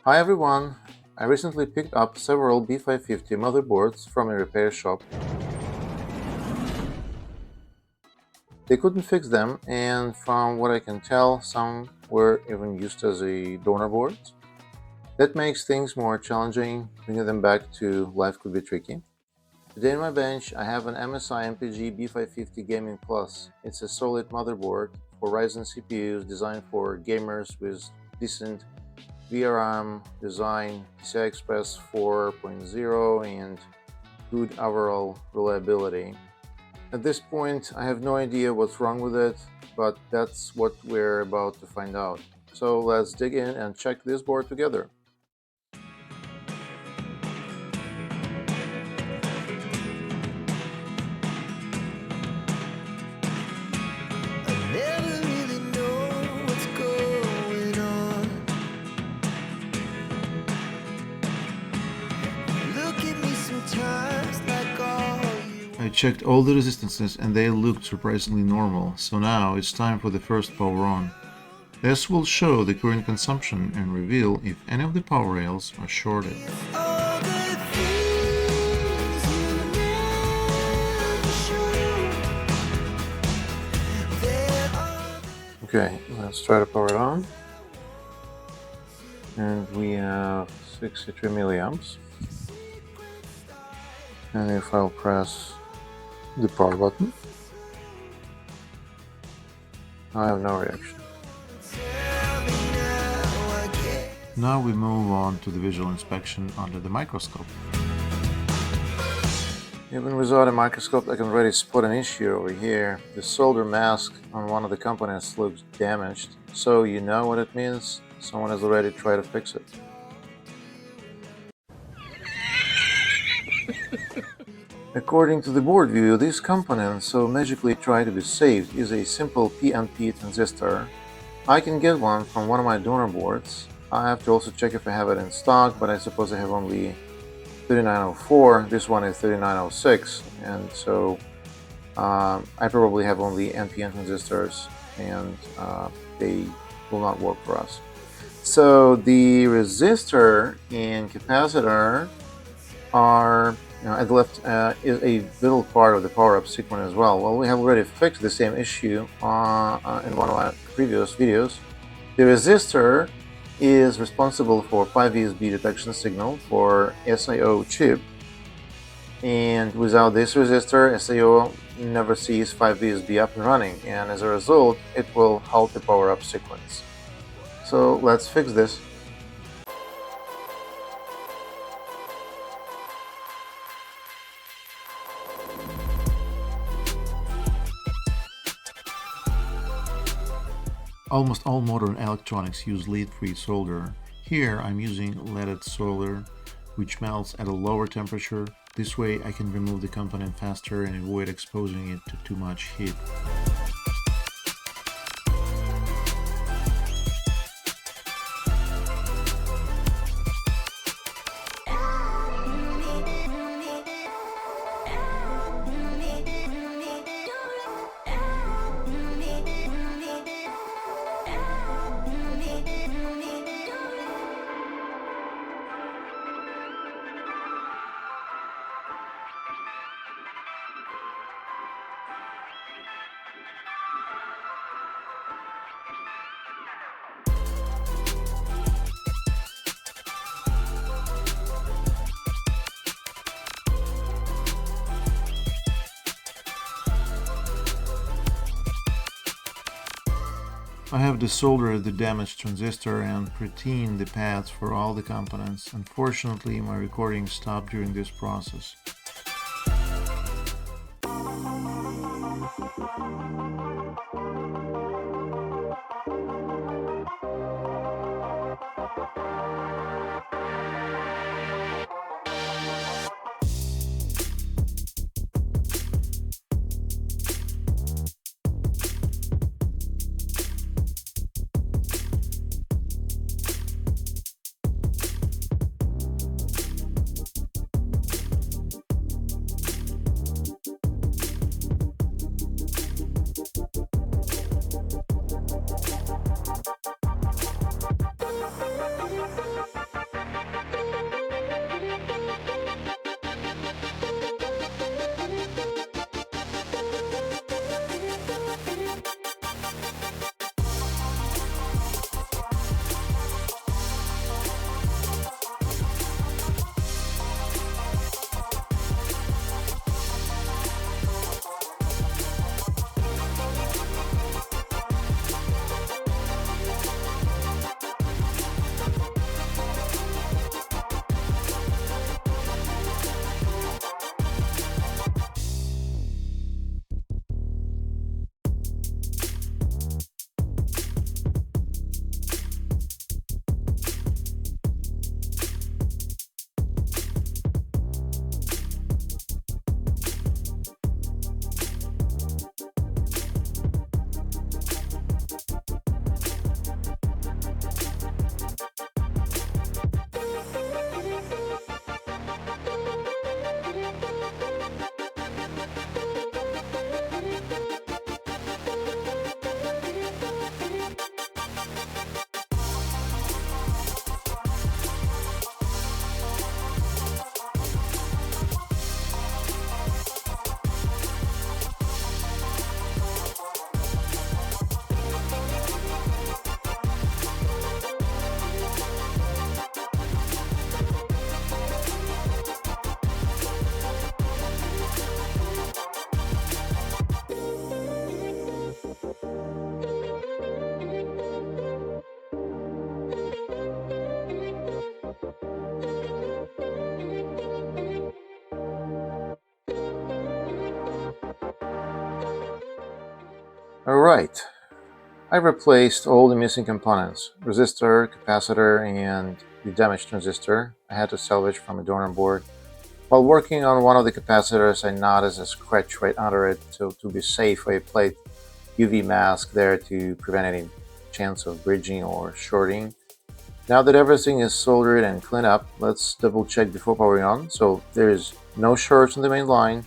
Hi everyone! I recently picked up several B550 motherboards from a repair shop. They couldn't fix them, and from what I can tell, some were even used as a donor boards. That makes things more challenging. Bringing them back to life could be tricky. Today on my bench, I have an MSI MPG B550 Gaming Plus. It's a solid motherboard for Ryzen CPUs designed for gamers with decent VRM design, PCI Express 4.0, and good overall reliability. At this point, I have no idea what's wrong with it, but that's what we're about to find out. So let's dig in and check this board together. I checked all the resistances and they looked surprisingly normal, so now it's time for the first power on. This will show the current consumption and reveal if any of the power rails are shorted. Okay, let's try to power it on. And we have 63 milliamps. And if I'll press the power button, I have no reaction. Now we move on to the visual inspection under the microscope. Even without a microscope, I can already spot an issue over here. The solder mask on one of the components looks damaged, so you know what it means. Someone has already tried to fix it. According to the board view, this component, so magically try to be saved, is a simple PNP transistor. I can get one from one of my donor boards. I have to also check if I have it in stock, but I suppose I have only 3904. This one is 3906, and so I probably have only NPN transistors, and they will not work for us. So the resistor and capacitor are at the left is a little part of the power-up sequence as well. Well, we have already fixed the same issue in one of our previous videos. The resistor is responsible for 5VSB detection signal for SIO chip, and without this resistor, SIO never sees 5VSB up and running, and as a result, it will halt the power-up sequence. So let's fix this. Almost all modern electronics use lead-free solder. Here I'm using leaded solder, which melts at a lower temperature. This way I can remove the component faster and avoid exposing it to too much heat. I have desoldered the damaged transistor and preened the pads for all the components. Unfortunately, my recording stopped during this process. Alright, I replaced all the missing components, resistor, capacitor, and the damaged transistor I had to salvage from a donor board. While working on one of the capacitors, I noticed a scratch right under it, so to be safe I applied UV mask there to prevent any chance of bridging or shorting. Now that everything is soldered and cleaned up, let's double check before powering on. So there is no shorts on the main line,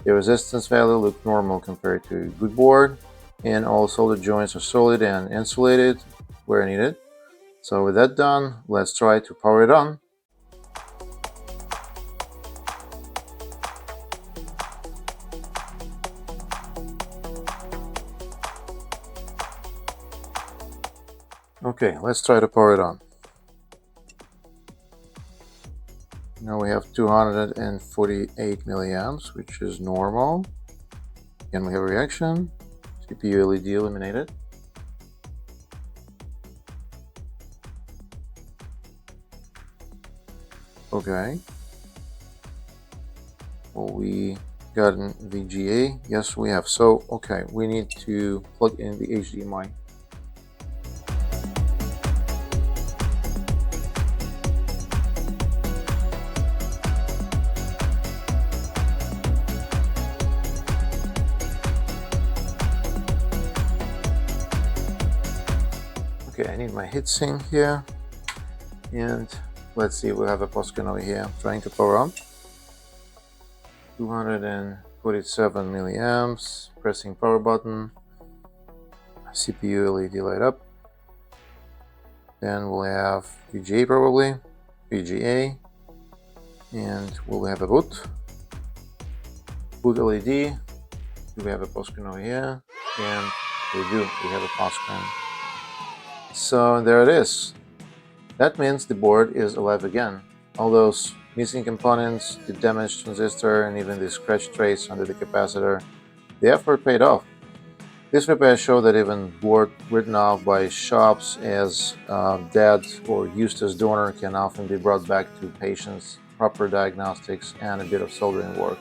the resistance value looked normal compared to good board, and all solder joints are solid and insulated where needed. So with that done, let's try to power it on. Okay, let's try to power it on. Now we have 248 milliamps, which is normal. Again, we have a reaction. CPU LED illuminated. Okay. Well, we got an VGA. Yes, we have. So, okay, we need to plug in the HDMI. Okay, I need my heatsink here, and let's see, we have a postcode over here. I'm trying to power on. 247 milliamps, pressing power button, CPU LED light up, then we'll have VGA probably, VGA, and we'll have a boot LED, we have a postcode over here, and we have a postcode. So there it is. That means the board is alive again. All those missing components, the damaged transistor, and even the scratch trace under the capacitor, the effort paid off. This repair showed that even board written off by shops as dead or used as donor can often be brought back to patients, proper diagnostics, and a bit of soldering work.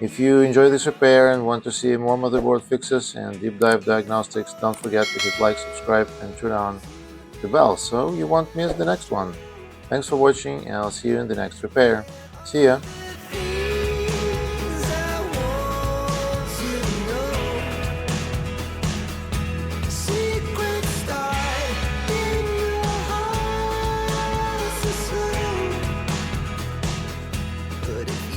If you enjoy this repair and want to see more motherboard fixes and deep dive diagnostics, don't forget to hit like, subscribe, and turn on the bell so you won't miss the next one. Thanks for watching, and I'll see you in the next repair. See ya! But if